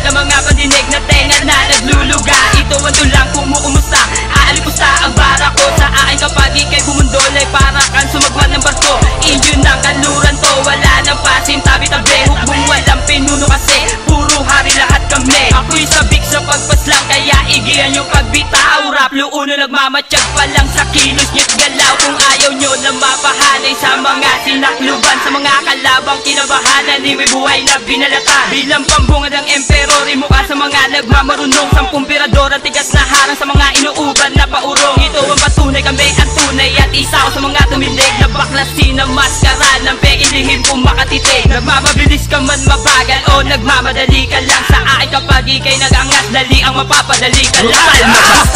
Ang mga pandinig na tenga na nagluluga. Ito ang tulang kumukumusta, aalipusta ang bara ko. Sa akin kapag ikay bumundol ay para kang sumagwan ng barko. Inyo ng kaluran to, wala nang pasin, tabi-tabi, hukbong walang pinuno kasi puro hari lahat kami. Ako'y sabik sa pagpaslang kaya igihan yung pagbitaw. Rap luuno nagmamatsyag pa lang sa kilos niyo't galaw. Kung ayaw nyo na mapahanay sa mga sinakluban, sa mga kalabang kinabahanan, di may buhay na binalata. Bilang pambungad ng emperor, imukha sa mga nagmamarunong. 10 pirador ang tigas na harang sa mga inuuban na paurong. Ito ang patunay, kami ang tunay at isa ko sa mga tumilig na baklasin ng maskara ng peking lihim kung makatitig. Nagmamabilis ka man mabagal o nagmamadali ka lang. Sa akin kapag ikay nagangas, dali ang mapapadali ka lang.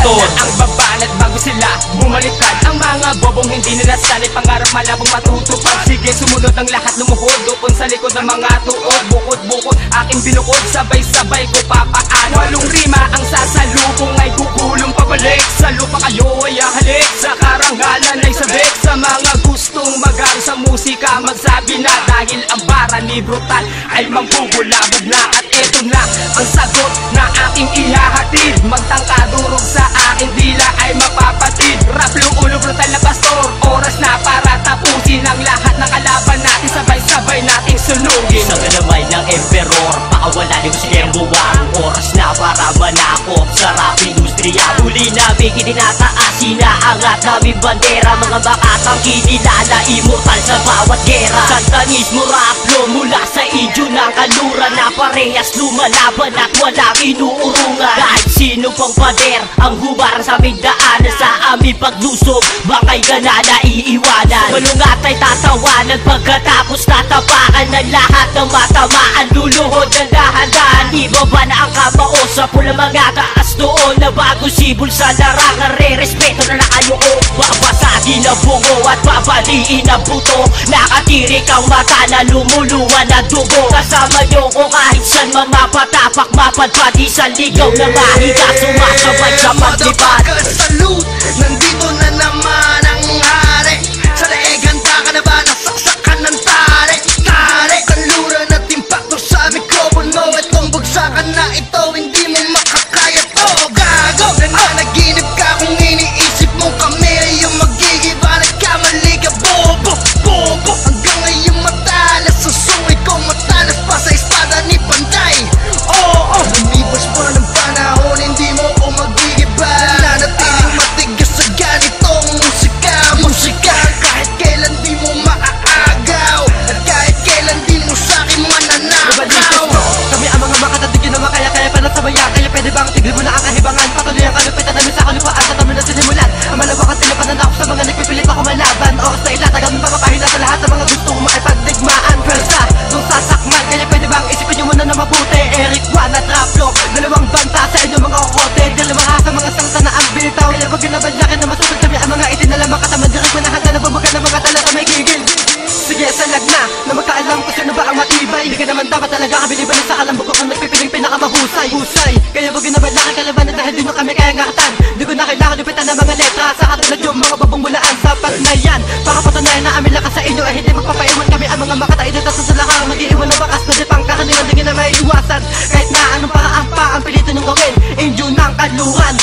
Ang babanat bago sila bumaliktad. Ang mga bobong hindi nila sanay, pangarap malabong matutupad. Sige sumunod ang lahat, lumuhod doon sa likod ng mga tuod. Bukod-bukod aking binukod, sabay-sabay ko papaan. Walong rima ang sasalubong ay kukulong pabalik. Sa lupa kayo ay ahalik, sa karangalan ay sabik. Sa mga gustong mag-aral sa musika, magsabi na dahil ang bara ni Brutal ay manggugulabog na. At eto na ang sagot na aking ihahatid. Magtangkadurog sa aking dila ay mapapatid. Rap luulo brutal na pastor, oras na para tapusin ang lahat ng kalaban natin. Sabay-sabay nating sunugin. Sa galamay ng emperor, pakawala ni Musikeng buwang. Oras na para manakop sa rap industriya. Uli namin itinataas, sinaangat namin bandera. Mga bakatang kinilala, immortal sa bawat gera. Santanismo raplo mula sa idyo ng kanluran, na parehas lumalaban at walang inuurungan. Kahit sino pang pader ang humarang sa aming daanan, sa aming paglusob bangay ka na naiiwanan. Malungat ay tatawanan pagkatapos tatapakan ng lahat ng matamaan. Luluhod ng dahan-dahan, ibaba na ang kamao sa pula mga taas doon. Na bago sibol sa larangan, re-respeto na nakayo. Babasagin ang bungo at babaliin ang buto. Nakatirik ang mata na lumuluwan na dugo. Kasama nyo ko kahit saan mamapatapak, mapadpad isang ligaw na mahiga, sumasabay sa paglipad. Salute, nandito na naman ang hari. Sa leeg handa ka na ba, nasaksakan ng tare. Tare, kanluran at impacto sa mikropono. Itong bagsakan na ito, hindi mo makakaya to. Gago, nananaginip ka kung iniisip mo kami yung magigiba. Nagkamali ka, bobo, bobo. Hanggang ngayon matalas, susungay ko matalas pa sa espada ni Panday. Oo, lumipas pa ng panahon, hindi mo ko magigiba. Nananatiling matigas sa ganitong musika. Musika, kahit kailan di mo maaagaw, at kahit kailan di mo sa'kin mananakaw. Kami ang mga makatatigin na makaya-kaya pa na sabaya. Kaya pwede bang tigil mo na ang kahibangan? Patuloy ang kalupitan namin sa kalupaan sa dami na sinimulan. Ang malawak at tinapananakop sa mga nagpipilit ako malaban. Oras na ilatag ang papapahina sa lahat ng mga gusto mo makipagdigmaan. Pwersa, nung sasakman, kaya pwede bang isipin nyo muna na mabuti. Eric Juan at Raplo, dalawang banta sa inyo mga kokote. Dalawa sa mga salta na ang bitaw. Kaya pag ginabalyakin na masukad kami ang mga itinalaman kataman. Direk mo na handa na bubuga ng mga talata may gigil. Sige, salag na magkaalam ko sino ba ang matibay. Hindi ka naman dapat talaga kabiliban sa kalambog kung nagpipiling pinakamahusay. Husay, kaya pag ginabalyakin kalaban dahil di nyo kami kaya ngatan. Di ko na kailangan lupitan ng mga letra sa katulad yung mga babong mulaan. Sapat na yan, para patunayan na amin lakas sa inyo ay hindi magpapaiwan kami ang mga makatay dito sa sulakang. Mag-iiwan na bakas, pwede pang kakaniwan, di na may iwasan. Kahit na anong paraan pa ang pilitin nyo gawin, inyo ng kanluran.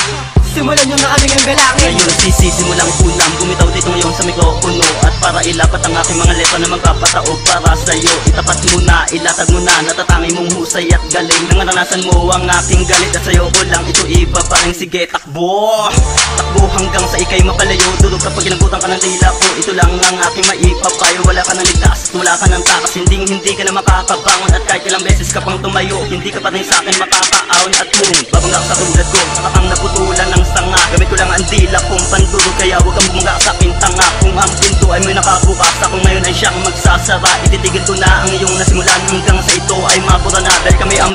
Simulan nyo na aming ang galangin. Ngayon sisimulang unang bumitaw dito ngayon sa mikropono. At para ilapat ang aking mga letra na magpapataog para sa'yo. Itapat mo na, ilatag mo na, natatangi mong husay at galing. Nangananasan mo ang aking galit at sa'yo ko lang ito iba pa rin. Sige, takbo! Takbo hanggang sa ikay mapalayo. Durog kapag inabutan ka ng tila ko. Ito lang ang aking maipapayo. Wala ka ng ligtas, wala ka ng takas. Hindi ka na makakabangon. At kahit ilang beses ka pang tumayo, hindi ka pa rin sa'kin makakaawon. At kung babangga sa tulad ko, saka kang naputulan ng sanga. Gamit ko lang ang dila kong pandurog, kaya huwag kang bumangga sa aking tanga. Kung ang pinto ay may nakabukas, ako ngayon ay siyang magsasara. Ititigil ko na ang iyong nasimulan hanggang sa ito ay mapura na. Dahil kami ang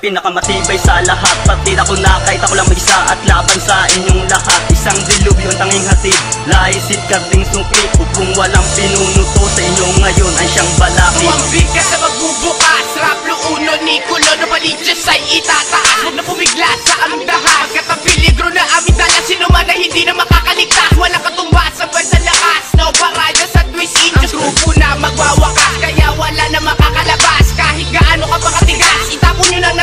pinakamatibay sa lahat. Partida ko na kahit ako lang mag-isa at laban sa inyong lahat. Isang dilubyo ang tanging hatid, laisit karding sungkit. Kung walang pinunuto sa inyo ngayon ay siyang balaki. Umambig ka sa magbubukas, rap luuno ni kulo na palidyas ay itataas. Huwag na pumigla sa aming dahas, kat ang peligro na aming dala. Sino man na hindi na makakaligtas, walang katumbas sa bansa lakas. No parada sa twist inches, grupo na magwawakas, kaya wala na makakalabas. Kahit gaano ka pa katigas, itapon nyo na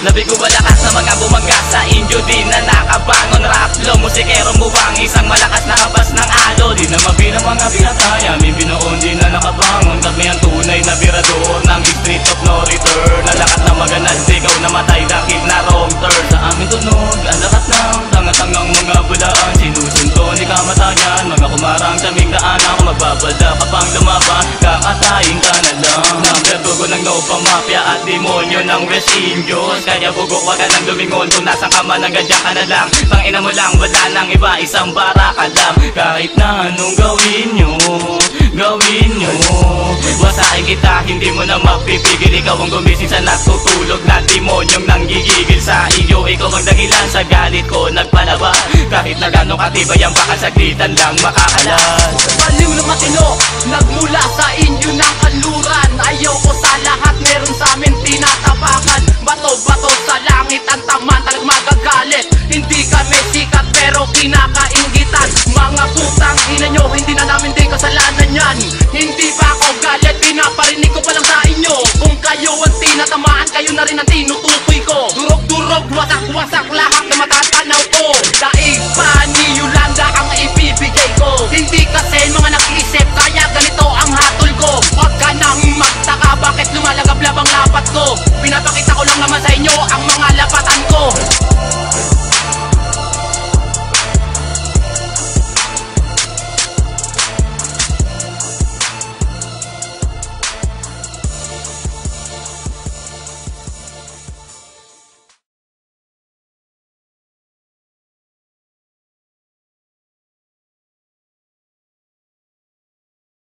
Nabigo malakas na mga bumangga sa inyo, di na nakabangon. Rap flow, musikero buwang, isang malakas na kabas ng alo. Di na mabina mga binataya, may binoon di na nakabangon. Kami ang tunay na birador ng street of no return. Nalakat na maganad, sigaw na matay, dakit na wrong turn. Sa amin tunog, ang lakat ng tanga-tangang mga bulaan. Sinusunto ni kamatayan, mga kumarang tamig daan. Ako magbabala ka pang lumaban, kakatayin ka na lang. Number dugo ng Nova Mafia at demonyo ng West Indios. Kaya bugo wag ka nang lumingon, kung nasan ka man nangadya ka na lang. Tangina mo lang, wala nang iba, isang bara ka lang. Kahit na anong gawin nyo, gawin nyo, wasain kita, hindi mo na mapipigil. Ikaw ang gumising sa natutulog na demonyong nanggigigil sa iyo. Ikaw ang dahilan sa galit ko nagpalabas. Kahit na gano'ng katibay ang baka saglitan lang makakalas. Baliw na matino, nagmula sa inyo ng kanluran. Ayaw ko sa lahat, meron sa amin tinatapakan. Bato-bato sa langit, ang taman talag magagalit. Hindi kami sikat pero kinakaingitan. Mga putang ina nyo, hindi na namin din kasalanan yan. Hindi pa ako galit, pinaparinig ko pa lang sa inyo. Kung kayo ang tinatamaan, kayo na rin ang